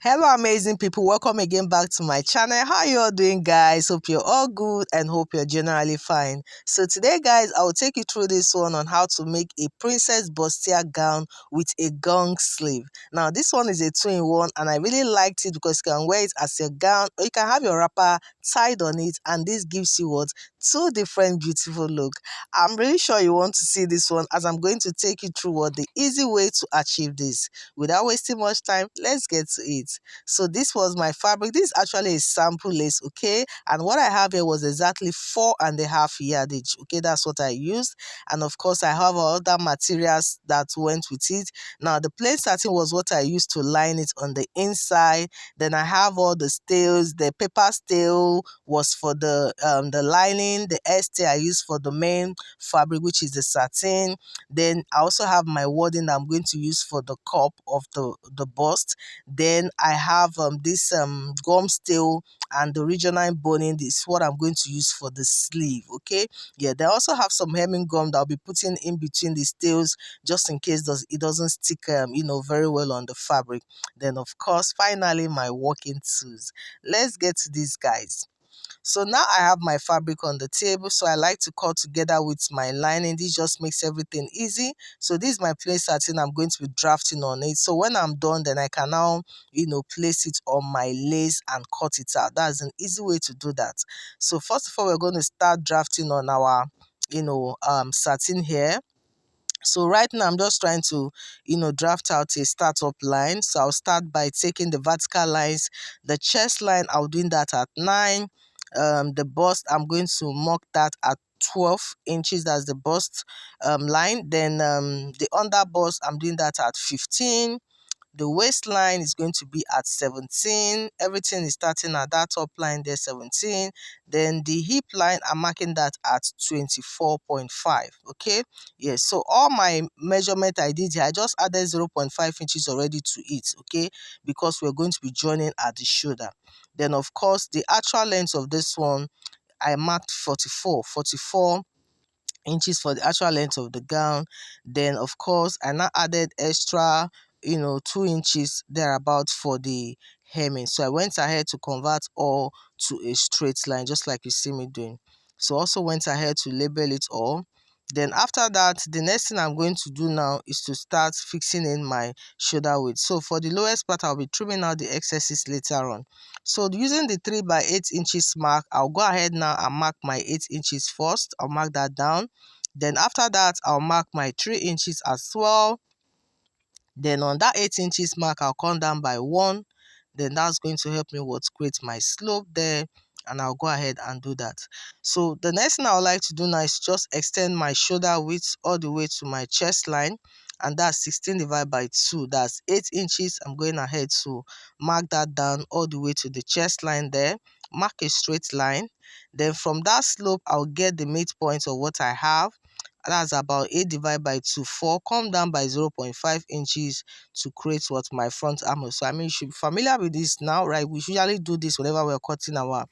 Hello amazing people, welcome again back to my channel. How you all doing, guys? Hope you're all good and hope you're generally fine. So today, guys, I will take you through this one on how to make a princess bustier gown with a gong sleeve. Now this one is a 2-in-1 and I really liked it because you can wear it as your gown or you can have your wrapper tied on it, and this gives you what, two different beautiful look. I'm really sure you want to see this one as I'm going to take you through what the easy way to achieve this. Without wasting much time, let's get to it. So this was my fabric. This is actually a sample lace, okay, and what I have here was exactly 4.5 yardage, okay. That's what I used, and of course I have other materials that went with it. Now the plain satin was what I used to line it on the inside. Then I have all the stails. The paper stale was for the lining. The stay I used for the main fabric, which is the satin. Then I also have my wording that I'm going to use for the cup of the bust. Then I have this gum stale and the regional boning. This is what I'm going to use for the sleeve, okay. Yeah, they also have some hemming gum that I'll be putting in between the stales just in case it doesn't stick very well on the fabric. Then of course finally my working tools. Let's get to these, guys. So now I have my fabric on the table, so I like to cut together with my lining. This just makes everything easy. So this is my plain satin. I'm going to be drafting on it. So when I'm done, then I can now, place it on my lace and cut it out. That's an easy way to do that. So first of all, we're going to start drafting on our, satin here. So right now I'm just trying to, draft out a startup line. So I'll start by taking the vertical lines. The chest line, I'll do that at 9. The bust, I'm going to mark that at 12 inches. That's the bust line. Then the under bust, I'm doing that at 15. The waistline is going to be at 17. Everything is starting at that top line there, 17. Then the hip line, I'm marking that at 24.5. Okay. Yes. So all my measurement I did here, I just added 0.5 inches already to it. Okay. Because we're going to be joining at the shoulder. Then of course the actual length of this one, I marked 44 inches for the actual length of the gown. Then of course I now added extra 2 inches thereabout for the hemming. So I went ahead to convert all to a straight line, just like you see me doing. So also went ahead to label it all. Then after that, the next thing I'm going to do now is to start fixing in my shoulder width. So for the lowest part, I'll be trimming out the excesses later on. So using the 3 by 8 inches mark, I'll go ahead now and mark my 8 inches first. I'll mark that down. Then after that, I'll mark my 3 inches as well. Then on that 8 inches mark, I'll come down by 1. Then that's going to help me create my slope there. And I'll go ahead and do that. So the next thing I would like to do now is just extend my shoulder width all the way to my chest line. And that's 16 divided by 2. That's 8 inches. I'm going ahead to mark that down all the way to the chest line there. Mark a straight line. Then from that slope, I'll get the midpoint of what I have. That's about 8 divided by 2, 4. Come down by 0.5 inches to create what my front armhole. So I mean, you should be familiar with this now, right? We usually do this whenever we're cutting our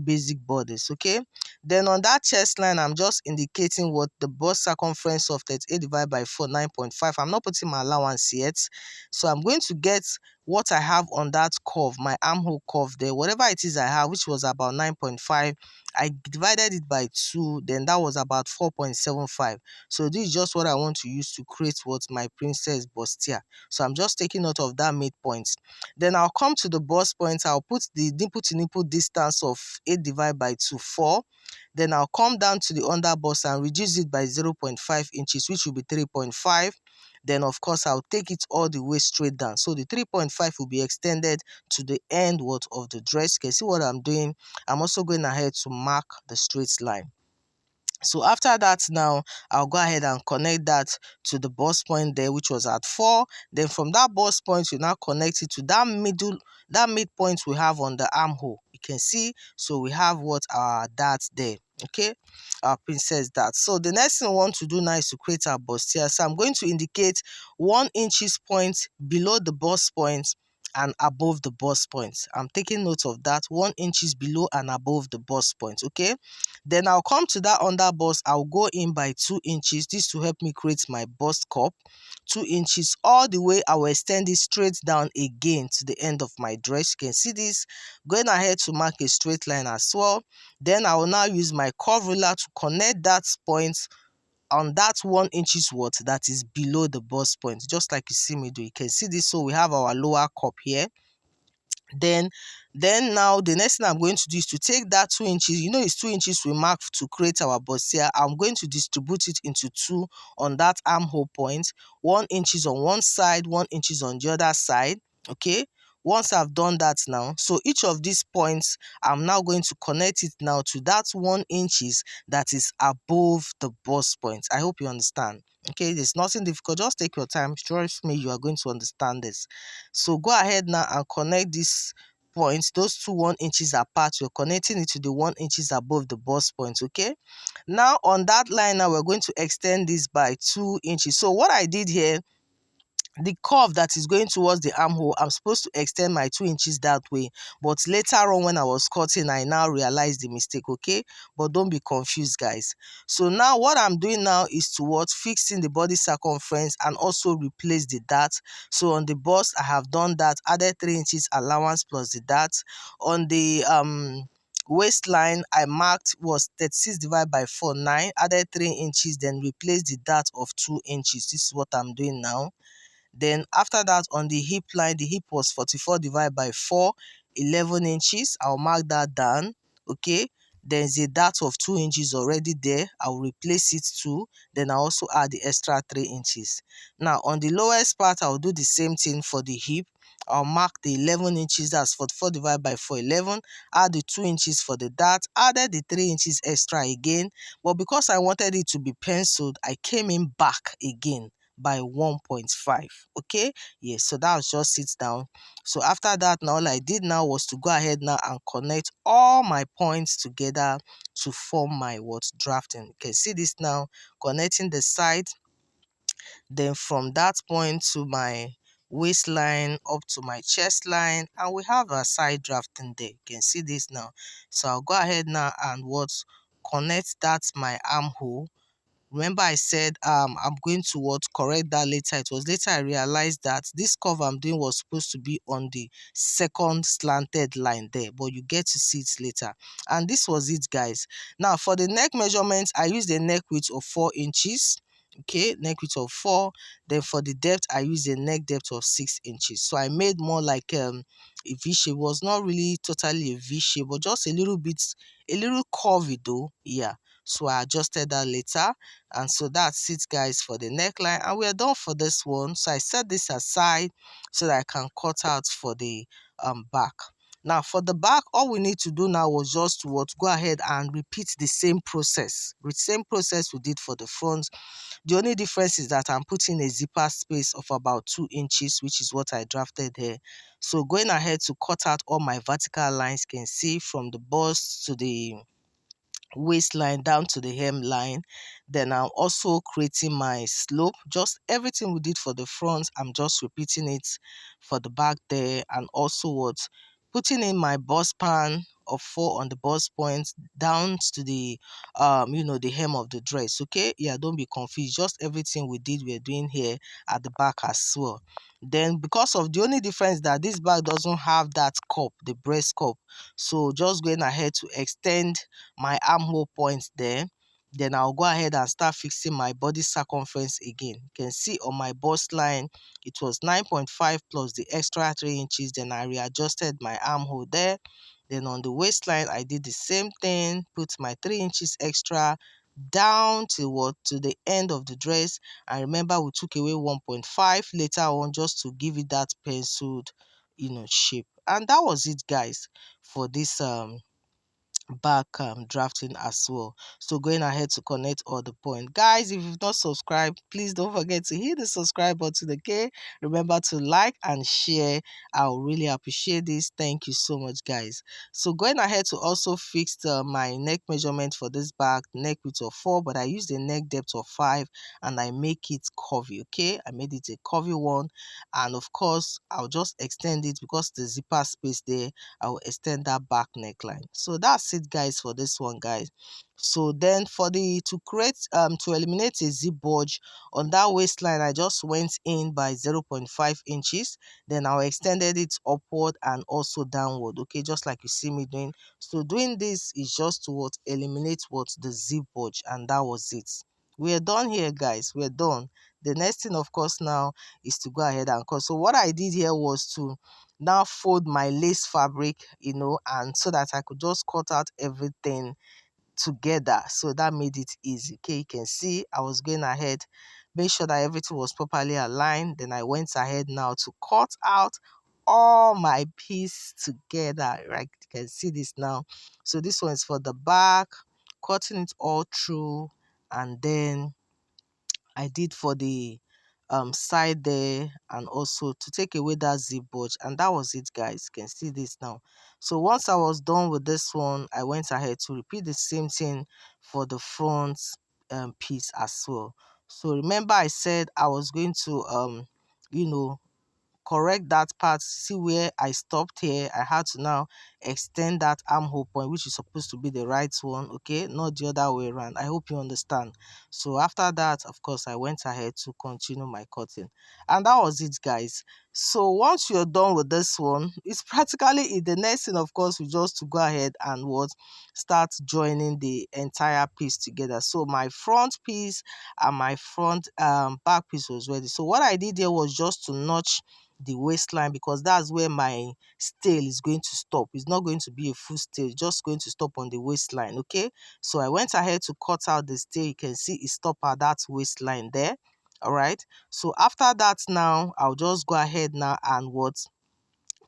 basic bodies, okay? Then on that chest line, I'm just indicating what the bust circumference of 38 divided by 4, 9.5. I'm not putting my allowance yet. So I'm going to get what I have on that curve, my armhole curve there, whatever it is I have, which was about 9.5. I divided it by 2, then that was about 4.75. So this is just what I want to use to create what my princess bustier. So I'm just taking note of that midpoint. Then I'll come to the bust point. I'll put the nipple to nipple distance of 8 divided by 2, 4. Then I'll come down to the under bust and reduce it by 0.5 inches, which will be 3.5. Then of course I'll take it all the way straight down. So the 3.5 will be extended to the end of the dress. You can see what I'm doing. I'm also going ahead to mark the straight line. So after that now, I'll go ahead and connect that to the bust point there, which was at 4. Then from that bust point, you now connect it to that midpoint we have on the armhole. You can see, so we have what our dart there, okay, our princess dart. So the next thing I want to do now is to create our bustier. So I'm going to indicate 1 inches point below the bust point and above the bust point. I'm taking note of that. 1 inches below and above the bust point. Okay, then I'll come to that under bust. I'll go in by 2 inches. This will help me create my bust cup. 2 inches all the way. I will extend it straight down again to the end of my dress. You can see this. Going ahead to mark a straight line as well. Then I will now use my curve ruler to connect that point on that 1 inches worth that is below the bust point, just like you see me do. You can see this. So we have our lower cup here. Then now the next thing I'm going to do is to take that 2 inches. You know, it's 2 inches we mark to create our bustier. I'm going to distribute it into 2 on that armhole point. 1 inches on one side, 1 inches on the other side. Okay, once I've done that now, so each of these points, I'm now going to connect it now to that 1 inches that is above the bust point. I hope you understand. Okay, there's nothing difficult. Just take your time. Trust me, you are going to understand this. So go ahead now and connect these points. Those 2 1 inches apart, you're connecting it to the 1 inches above the bust point. Okay, now on that line now, we're going to extend this by 2 inches. So what I did here, the curve that is going towards the armhole, I'm supposed to extend my 2 inches that way, but later on when I was cutting, I now realized the mistake. Okay, but don't be confused, guys. So now what I'm doing now is towards fixing the body circumference and also replace the dart. So on the bust, I have done that, added 3 inches allowance plus the dart. On the waistline, I marked was 36 divided by 4 9, added 3 inches, then replace the dart of 2 inches. This is what I'm doing now. Then after that, on the hip line, the hip was 44 divided by 4, 11 inches. I'll mark that down. Okay, there's a dart of 2 inches already there. I'll replace it too. Then I'll also add the extra 3 inches. Now on the lowest part, I'll do the same thing for the hip. I'll mark the 11 inches, that's 44 divided by 4, 11. Add the 2 inches for the dart, added the 3 inches extra again. But because I wanted it to be penciled, I came in back again by 1.5. Okay, yes, so that was just sit down. So after that, now all I did now was to go ahead now and connect all my points together to form my drafting. You can see this now, connecting the side, then from that point to my waistline up to my chest line, and we have a side drafting there. You can see this now. So I'll go ahead now and connect that my armhole. Remember I said I'm going to correct that later. It was later I realized that this curve I'm doing was supposed to be on the second slanted line there, but you get to see it later. And this was it, guys. Now for the neck measurements, I used a neck width of 4 inches. Okay, neck width of 4. Then for the depth, I used a neck depth of 6 inches. So I made more like a V shape. It was not really totally a V shape, but just a little bit, a little curvy though. Yeah. So I adjusted that later. And so that's it, guys, for the neckline. And we are done for this one. So I set this aside so that I can cut out for the back. Now for the back, all we need to do now was just to go ahead and repeat the same process. The same process we did for the front. The only difference is that I'm putting a zipper space of about 2 inches, which is what I drafted here. So going ahead to cut out all my vertical lines, you can see from the bust to the waistline down to the hemline. Then I'm also creating my slope. Just everything we did for the front, I'm just repeating it for the back there. And also putting in my bust pan of 4 on the bust point down to the the hem of the dress. Okay, yeah, don't be confused. Just everything we did, we're doing here at the back as well. Then because of the only difference that this bag doesn't have that cup, the breast cup, so just going ahead to extend my armhole point there. Then I'll go ahead and start fixing my body circumference again. You can see on my bust line, it was 9.5 plus the extra 3 inches. Then I readjusted my armhole there. Then on the waistline, I did the same thing, put my 3 inches extra down to the end of the dress. And remember, we took away 1.5 later on just to give it that penciled shape. And that was it, guys, for this back drafting as well. So going ahead to connect all the point, guys, if you've not subscribed, please don't forget to hit the subscribe button. Okay, remember to like and share. I'll really appreciate this. Thank you so much, guys. So going ahead to also fix my neck measurement for this bag, neck width of 4, but I use the neck depth of 5 and I make it curvy. Okay, I made it a curvy one, and of course I'll just extend it because the zipper space there. I will extend that back neckline. So that's it, guys, for this one, guys. So then for the to eliminate a zip bulge on that waistline, I just went in by 0.5 inches. Then I extended it upward and also downward. Okay, just like you see me doing. So doing this is just to eliminate the zip bulge, and that was it. We're done here, guys. We're done. The next thing, of course, now is to go ahead and cut. So what I did here was to now fold my lace fabric, and so that I could just cut out everything together. So that made it easy. Okay, you can see I was going ahead, make sure that everything was properly aligned. Then I went ahead now to cut out all my piece together. Right, you can see this now. So this one is for the back, cutting it all through, and then I did for the side there, and also to take away that zip bulge, and that was it, guys. You can see this now. So once I was done with this one, I went ahead to repeat the same thing for the front piece as well. So remember I said I was going to you know correct that part. See where I stopped here, I had to now extend that armhole point, which is supposed to be the right one, okay, not the other way around. I hope you understand. So after that, of course, I went ahead to continue my cutting, and that was it, guys. So once you're done with this one, it's practically it. The next thing, of course, we just to go ahead and start joining the entire piece together. So my front piece and my front back piece was ready. So what I did here was just to notch the waistline, because that's where my tail is going to stop. It's not going to be a full tail, it's just going to stop on the waistline. Okay, so I went ahead to cut out the tail. You can see it stop at that waistline there. All right, so after that, now I'll just go ahead now and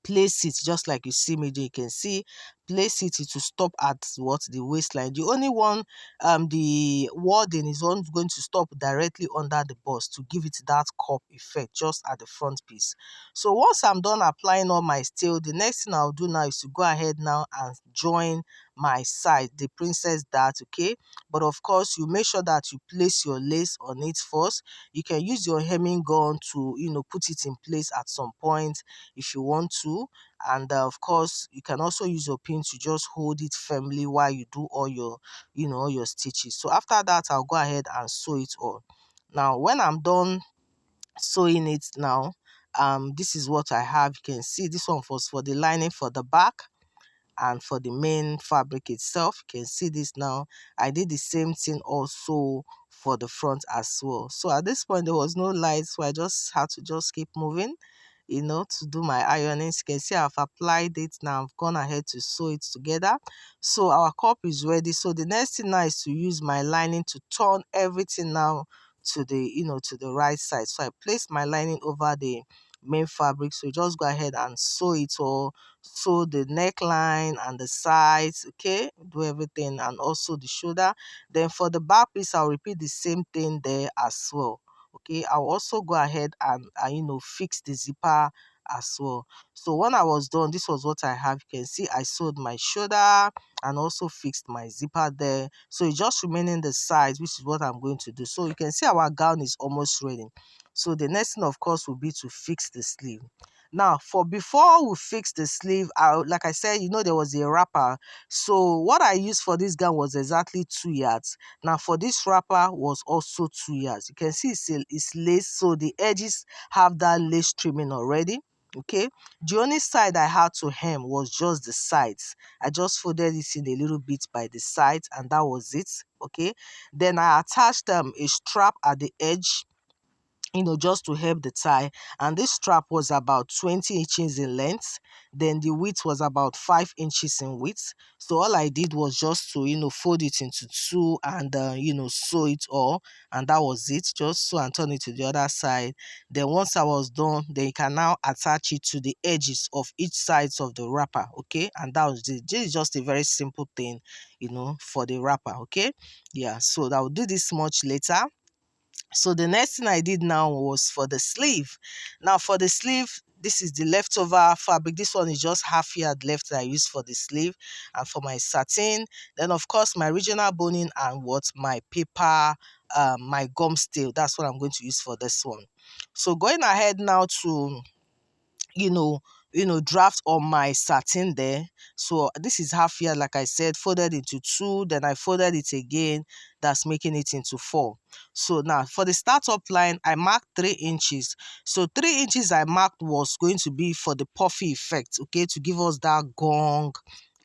place it just like you see me do. You can see place it to stop at the waistline. The only one the wording is going to stop directly under the bust to give it that cup effect just at the front piece. So once I'm done applying all my steel, the next thing I'll do now is to go ahead now and join my side, the princess dart. Okay, but of course you make sure that you place your lace on it first. You can use your hemming gun to put it in place at some point if you want to, and of course you can also use your pin to just hold it firmly while you do all your all your stitches. So after that, I'll go ahead and sew it all. Now when I'm done sewing it now, this is what I have. You can see this one was for the lining for the back, and for the main fabric itself, you can see this now. I did the same thing also for the front as well. So at this point there was no light, so I just had to just keep moving to do my ironing. You can see I've applied it now. I've gone ahead to sew it together. So our cup is ready. So the next thing now is to use my lining to turn everything now to the to the right side. So I placed my lining over the main fabric. So just go ahead and sew it all. Sew the neckline and the sides, okay, do everything, and also the shoulder. Then for the back piece, I'll repeat the same thing there as well. Okay, I'll also go ahead and fix the zipper as well. So when I was done, this was what I have. You can see I sewed my shoulder and also fixed my zipper there. So it's just remaining the sides, which is what I'm going to do. So you can see our gown is almost ready. So the next thing, of course, will be to fix the sleeve. Now, for before we fix the sleeve, like I said, there was a wrapper. So what I used for this gown was exactly 2 yards. Now, for this wrapper was also 2 yards. You can see it's lace, so the edges have that lace trimming already. Okay, the only side I had to hem was just the sides. I just folded it in a little bit by the sides, and that was it. Okay, then I attached a strap at the edge just to help the tie. And this strap was about 20 inches in length. Then the width was about 5 inches in width. So all I did was just to, fold it into two and, sew it all. And that was it. Just sew and turn it to the other side. Then once I was done, then you can now attach it to the edges of each sides of the wrapper. Okay. And that was it. This is just a very simple thing, for the wrapper. Okay. Yeah. So I will do this much later. So the next thing I did now was for the sleeve. Now for the sleeve, this is the leftover fabric. This one is just half yard left that I use for the sleeve. And for my satin, then of course my regional boning and my paper, my gum steel. That's what I'm going to use for this one. So going ahead now to you know draft on my satin there. So this is half yard, like I said, folded into two, then I folded it again. That's making it into four. So now for the startup line, I marked 3 inches. So 3 inches I marked was going to be for the puffy effect, okay, to give us that gong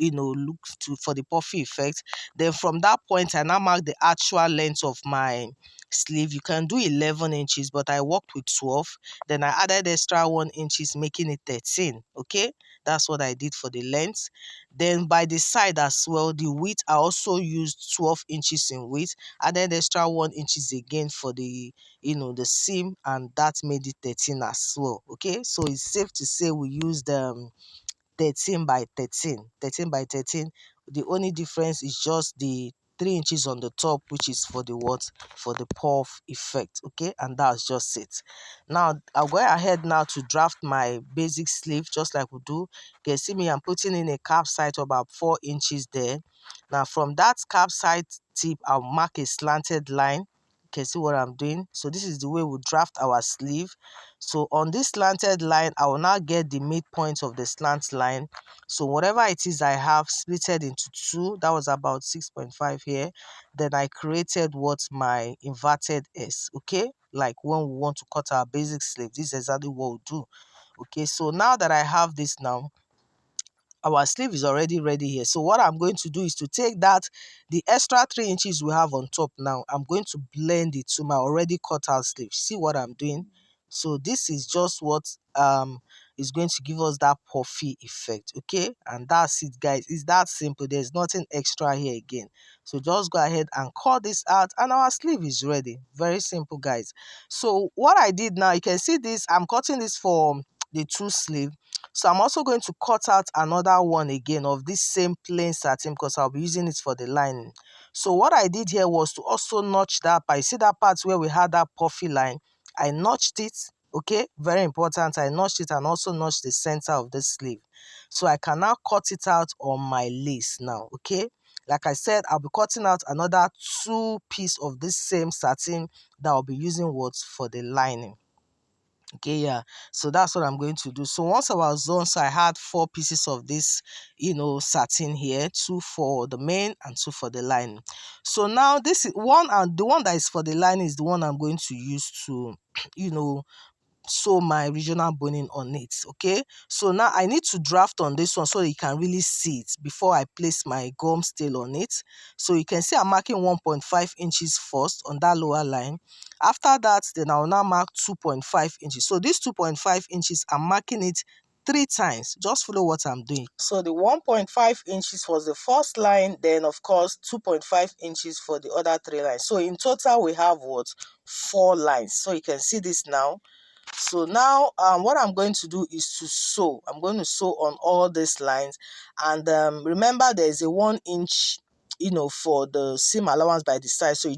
look for the puffy effect. Then from that point, I now mark the actual length of my sleeve. You can do 11 inches, but I worked with 12. Then I added extra 1 inches, making it 13. Okay, that's what I did for the length. Then by the side as well, the width, I also used 12 inches in width, added extra 1 inches again for the the seam, and that made it 13 as well. Okay, so it's safe to say we used 13 by 13. 13 by 13. The only difference is just the 3 inches on the top, which is for the what? For the puff effect. Okay, and that's just it. Now I'll go ahead now to draft my basic sleeve, just like we do. You can see me, I'm putting in a cap side of about 4 inches there. Now from that cap side tip, I'll mark a slanted line. You can see what I'm doing. So this is the way we draft our sleeve. So on this slanted line, I will now get the midpoint of the slant line. So whatever it is I have splitted into two, that was about 6.5 here. Then I created what's my inverted S, okay? Like when we want to cut our basic sleeve, this is exactly what we'll do. Okay, so now that I have this now, our sleeve is already ready here. So what I'm going to do is to take the extra 3 inches we have on top now, I'm going to blend it to my already cut out sleeve. See what I'm doing? So this is just what is going to give us that puffy effect. Okay, and that's it, guys. It's that simple. There's nothing extra here again. So just go ahead and cut this out and our sleeve is ready. Very simple, guys. So what I did now, you can see this, I'm cutting this for the two sleeve. So I'm also going to cut out another one again of this same plain satin, because I'll be using it for the lining. So what I did here was to also notch that part. You see that part where we had that puffy line? I notched it. Okay, very important. I notched it and also notched the center of the sleeve. So I can now cut it out on my lace now. Okay, like I said, I'll be cutting out another 2 pieces of this same satin that I'll be using for the lining. Okay, yeah, so that's what I'm going to do. So once I was done, so I had 4 pieces of this satin here, 2 for the main and 2 for the lining. So now this is one, and the one that is for the lining is the one I'm going to use to sew my regional boning on it. Okay, so now I need to draft on this one so that you can really see it before I place my gum steel on it. So you can see I'm marking 1.5 inches first on that lower line. After that, then I will now mark 2.5 inches. So this 2.5 inches, I'm marking it 3 times. Just follow what I'm doing. So the 1.5 inches was the first line, then of course 2.5 inches for the other 3 lines. So in total we have 4 lines. So you can see this now. So now what I'm going to do is to sew. I'm going to sew on all these lines, and remember there's a 1 inch for the seam allowance by the side. So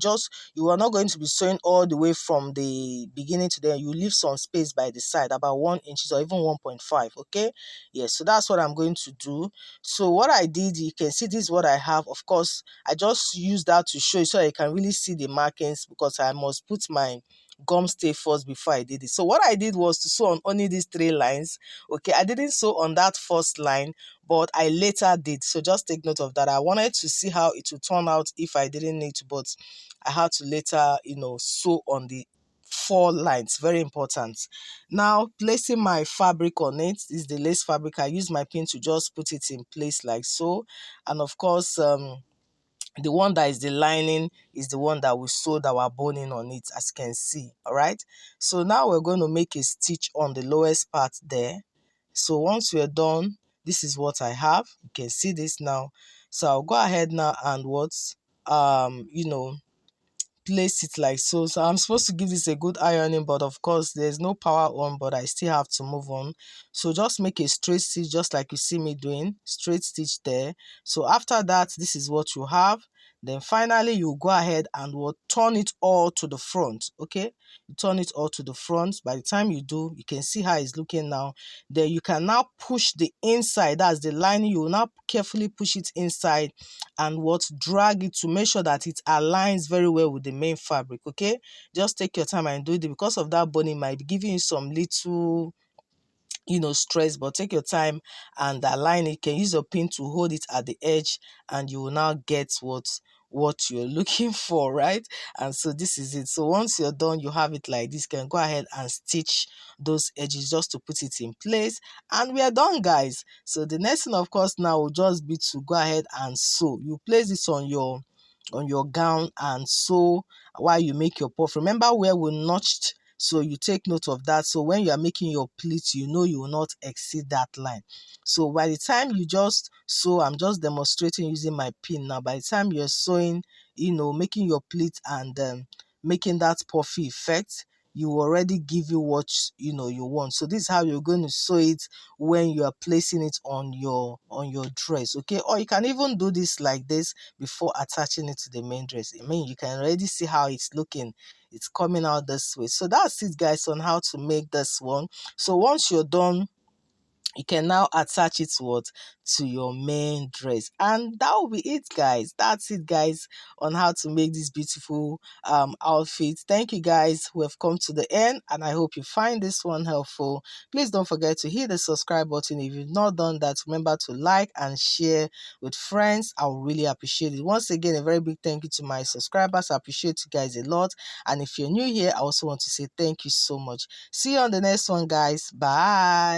you are not going to be sewing all the way from the beginning to the end. You leave some space by the side, about 1 inches or even 1.5. Okay, yes, so that's what I'm going to do. So what I did, you can see this is what I have. Of course, I just use that to show you so that you can really see the markings, because I must put my gum stay first before I did it. So what I did was to sew on only these 3 lines. Okay, I didn't sew on that first line, but I later did. So just take note of that. I wanted to see how it would turn out if I didn't need to, but I had to later sew on the 4 lines. Very important. Now placing my fabric on it. This is the lace fabric. I use my pin to just put it in place like so, and of course the one that is the lining is the one that we sewed our boning on it, as you can see. All right, so now we're going to make a stitch on the lowest part there. So once we're done, this is what I have. You can see this now. So I'll go ahead now and place it like so. So I'm supposed to give this a good ironing, but of course there's no power on, but I still have to move on. So just make a straight stitch, just like you see me doing, straight stitch there. So after that, this is what you have. Then finally you go ahead and will turn it all to the front. Okay, you turn it all to the front. By the time you do, you can see how it's looking now. Then you can now push the inside, that's the lining. You will now carefully push it inside and drag it to make sure that it aligns very well with the main fabric. Okay, just take your time and do it, because of that boning might be giving you some little stress, but take your time and align it. You can use your pin to hold it at the edge, and you will now get what you're looking for, right? And so this is it. So once you're done, you have it like this. You can go ahead and stitch those edges just to put it in place, and we are done, guys. So the next thing, of course, now will just be to go ahead and sew. You place this on your gown and sew while you make your puff. Remember where we notched, so you take note of that. So when you are making your pleats, you know you will not exceed that line. So by the time you just sew, I'm just demonstrating using my pin now. By the time you're sewing, making your pleat and making that puffy effect, you already give you what you want. So this is how you're going to sew it when you are placing it on your dress. Okay, or you can even do this like this before attaching it to the main dress. I mean, you can already see how it's looking. It's coming out this way. So that's it, guys, on how to make this one. So once you're done, you can now attach it to your main dress, and that will be it, guys. That's it, guys, on how to make this beautiful outfit. Thank you, guys, who have come to the end, and I hope you find this one helpful. Please don't forget to hit the subscribe button. If you've not done that, remember to like and share with friends. I will really appreciate it. Once again, a very big thank you to my subscribers. I appreciate you guys a lot, and if you're new here, I also want to say thank you so much. See you on the next one, guys. Bye.